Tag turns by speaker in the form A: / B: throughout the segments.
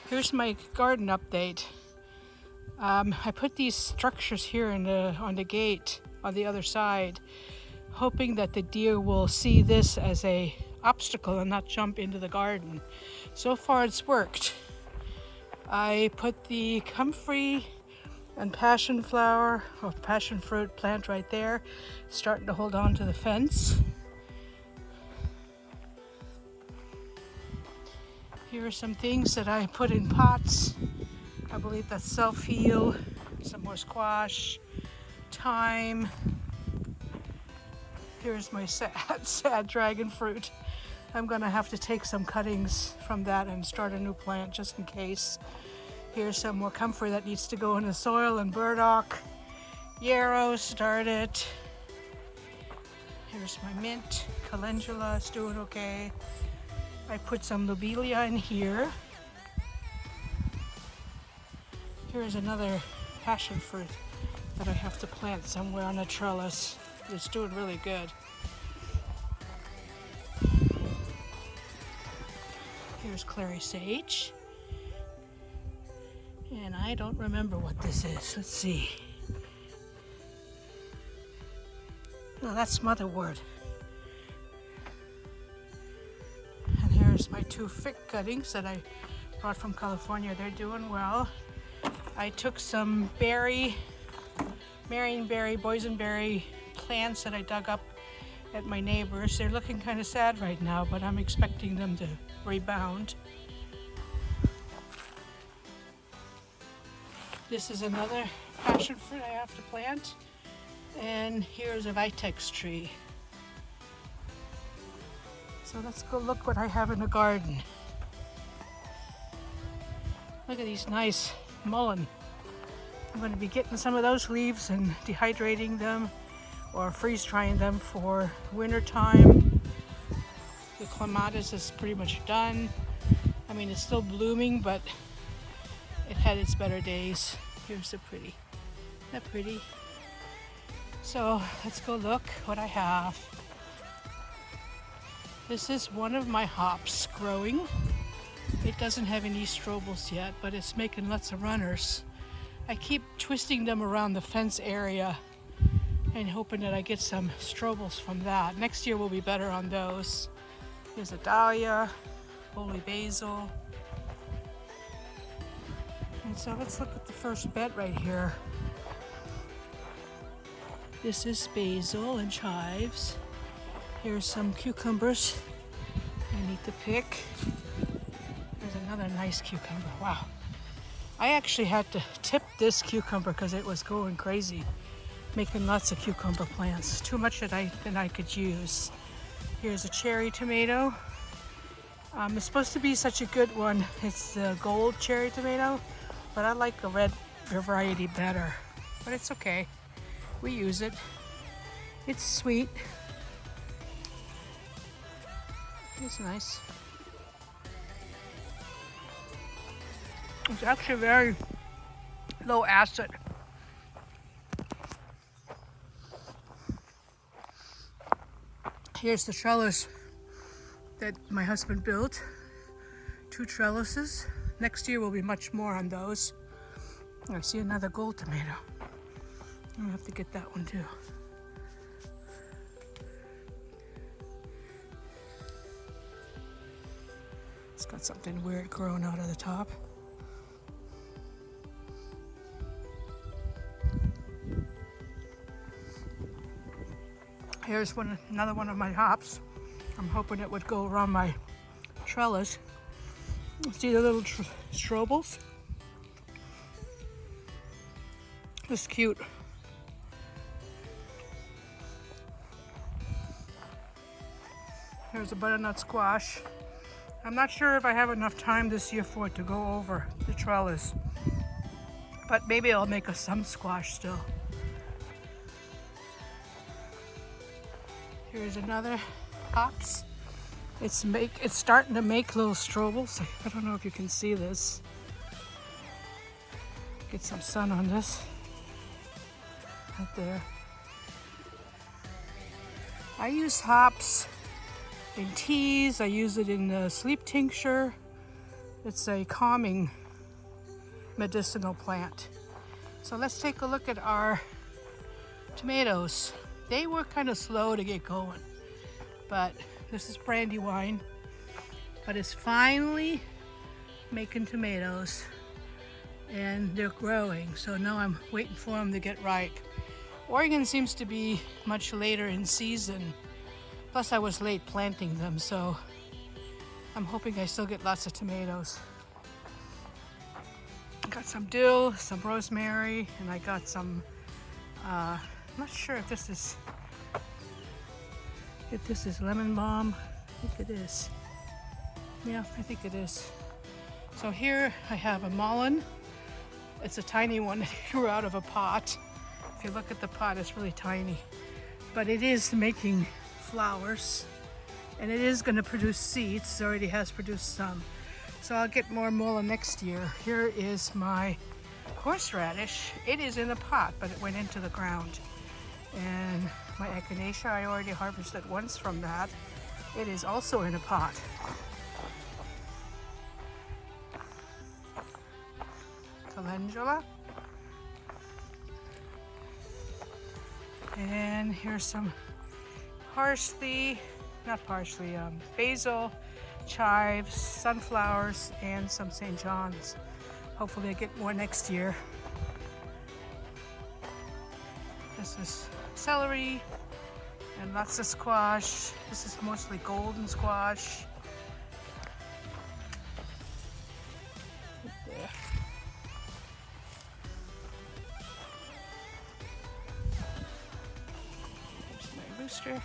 A: Here's my garden update. I put these structures here on the gate on the other side, hoping that the deer will see this as a obstacle and not jump into the garden. So far it's worked. I put the comfrey and passion flower or passion fruit plant right there. It's starting to hold on to the fence. Here are some things that I put in pots. I believe that's self-heal, some more squash, thyme. Here's my sad dragon fruit. I'm gonna have to take some cuttings from that and start a new plant just in case. Here's some more comfrey that needs to go in the soil, and burdock. Yarrow started. Here's my mint. Calendula is doing okay. I put some lobelia in here. Here's another passion fruit that I have to plant somewhere on a trellis. It's doing really good. Here's clary sage. And I don't remember what this is. Let's see. No, that's motherwort. And here's my two fig cuttings that I brought from California. They're doing well. I took some marionberry, boysenberry plants that I dug up at my neighbors. They're looking kind of sad right now, but I'm expecting them to rebound. This is another passion fruit I have to plant. And here's a vitex tree. So let's go look what I have in the garden. Look at these nice mullein. I'm going to be getting some of those leaves and dehydrating them or freeze drying them for winter time. The clematis is pretty much done. I mean, it's still blooming, but it had its better days. Here's the pretty. Isn't that pretty? So let's go look what I have. This is one of my hops growing. It doesn't have any strobles yet, but it's making lots of runners. I keep twisting them around the fence area and hoping that I get some strobles from that. Next year will be better on those. Here's a dahlia, holy basil. And so let's look at the first bed right here. This is basil and chives. Here's some cucumbers I need to pick. There's another nice cucumber. Wow. I actually had to tip this cucumber because it was going crazy, making lots of cucumber plants. Too much than I could use. Here's a cherry tomato. It's supposed to be such a good one. It's the gold cherry tomato, but I like the red variety better. But it's okay. We use it. It's sweet. It's nice. It's actually very low acid. Here's the trellis that my husband built. 2 trellises. Next year will be much more on those. I see another gold tomato. I'm gonna have to get that one too. It's got something weird growing out of the top. Here's another one of my hops. I'm hoping it would go around my trellis. See the little strobles? It's cute. Here's a butternut squash. I'm not sure if I have enough time this year for it to go over the trellis, but maybe I'll make some squash still. Here's another hops. It's starting to make little strobles. I don't know if you can see this. Get some sun on this. Right there. I use hops in teas. I use it in the sleep tincture. It's a calming medicinal plant. So let's take a look at our tomatoes. They were kind of slow to get going, but this is Brandywine, but it's finally making tomatoes and they're growing. So now I'm waiting for them to get ripe. Oregon seems to be much later in season. Plus I was late planting them, so I'm hoping I still get lots of tomatoes. I got some dill, some rosemary, and I got some, I'm not sure if this is lemon balm. I think it is. Yeah, I think it is. So here I have a mullein. It's a tiny one that grew out of a pot. If you look at the pot, it's really tiny. But it is making flowers, and it is going to produce seeds. It already has produced some. So I'll get more mullein next year. Here is my horseradish. It is in a pot, but it went into the ground. And my echinacea, I already harvested once from that. It is also in a pot. Calendula. And here's some parsley, not parsley, basil, chives, sunflowers, and some St. John's. Hopefully I get more next year. This is celery and lots of squash. This is mostly golden squash. There. There's my rooster.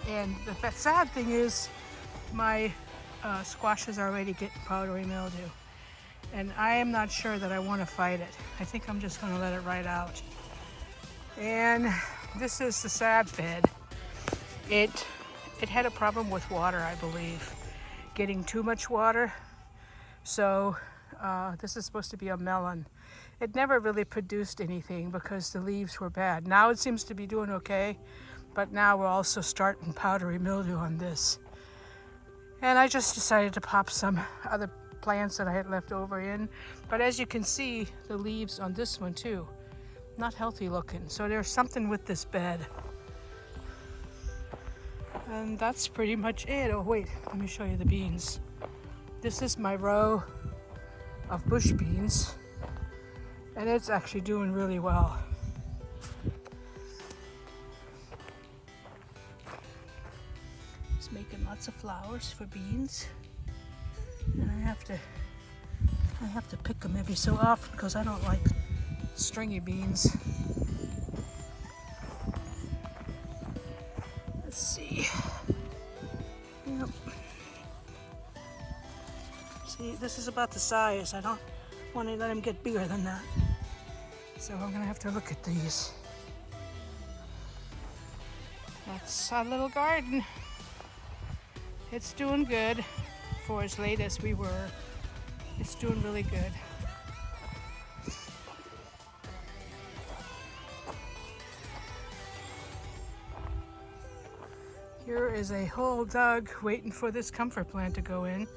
A: And the sad thing is my squashes are already getting powdery mildew. And I am not sure that I want to fight it. I think I'm just going to let it ride out. And this is the sad bed. It had a problem with water, I believe. Getting too much water. So this is supposed to be a melon. It never really produced anything because the leaves were bad. Now it seems to be doing okay. But now we're also starting powdery mildew on this. And I just decided to pop some other plants that I had left over in. But as you can see, the leaves on this one too, not healthy looking. So there's something with this bed. And that's pretty much it. Oh wait, let me show you the beans. This is my row of bush beans. And it's actually doing really well. Making lots of flowers for beans, and I have to pick them every so often because I don't like stringy beans. Let's see. Yep. See, this is about the size. I don't want to let them get bigger than that, so I'm gonna have to look at these. That's our little garden. It's doing good for as late as we were. It's doing really good. Here is a hole dug waiting for this comfort plant to go in.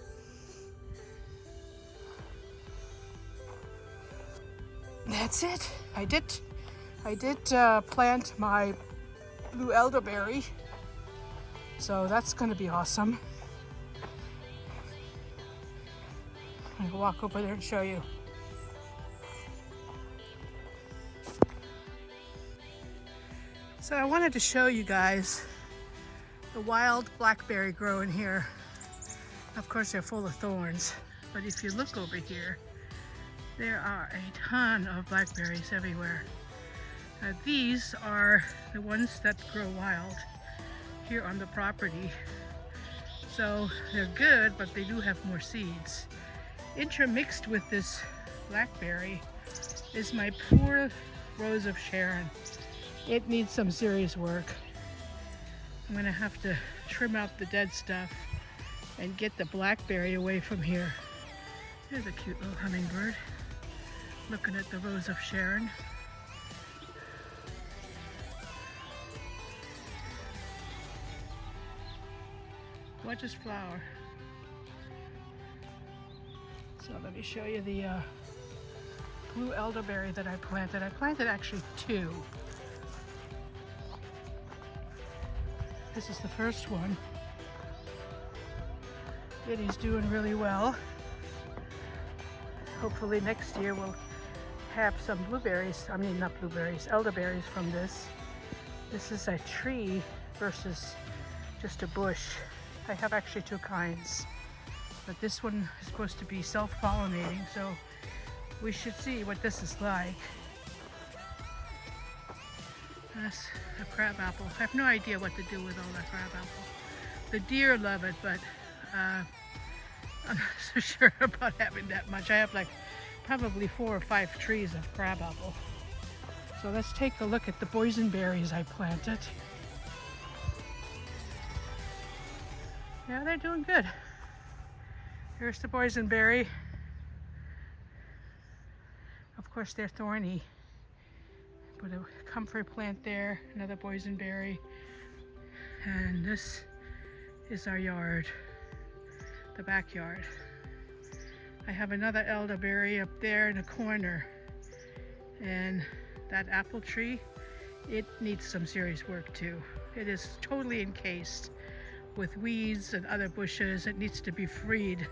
A: That's it. I did plant my blue elderberry. So that's going to be awesome. I'm going to walk over there and show you. So I wanted to show you guys the wild blackberry growing here. Of course they're full of thorns, but if you look over here, there are a ton of blackberries everywhere. These are the ones that grow wild here on the property. So they're good, but they do have more seeds. Intermixed with this blackberry is my poor Rose of Sharon. It needs some serious work. I'm gonna have to trim out the dead stuff and get the blackberry away from here. There's a cute little hummingbird looking at the Rose of Sharon. Gorgeous flower. So let me show you the blue elderberry that I planted. I planted actually 2. This is the first one. It is doing really well. Hopefully next year we'll have some blueberries, I mean not blueberries, elderberries from this. This is a tree versus just a bush. I have actually 2 kinds, but this one is supposed to be self-pollinating, so we should see what this is like. That's a crabapple. I have no idea what to do with all that crabapple. The deer love it, but I'm not so sure about having that much. I have like probably 4 or 5 trees of crabapple. So let's take a look at the boysenberries I planted. Yeah, they're doing good. Here's the boysenberry. Of course, they're thorny. Put a comfrey plant there, another boysenberry. And this is our yard, the backyard. I have another elderberry up there in a corner. And that apple tree, it needs some serious work too. It is totally encased with weeds and other bushes. It needs to be freed.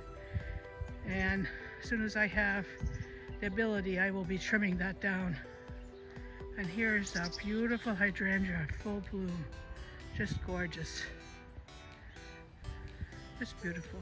A: And as soon as I have the ability, I will be trimming that down. And here's a beautiful hydrangea, full bloom. Just gorgeous. Just beautiful.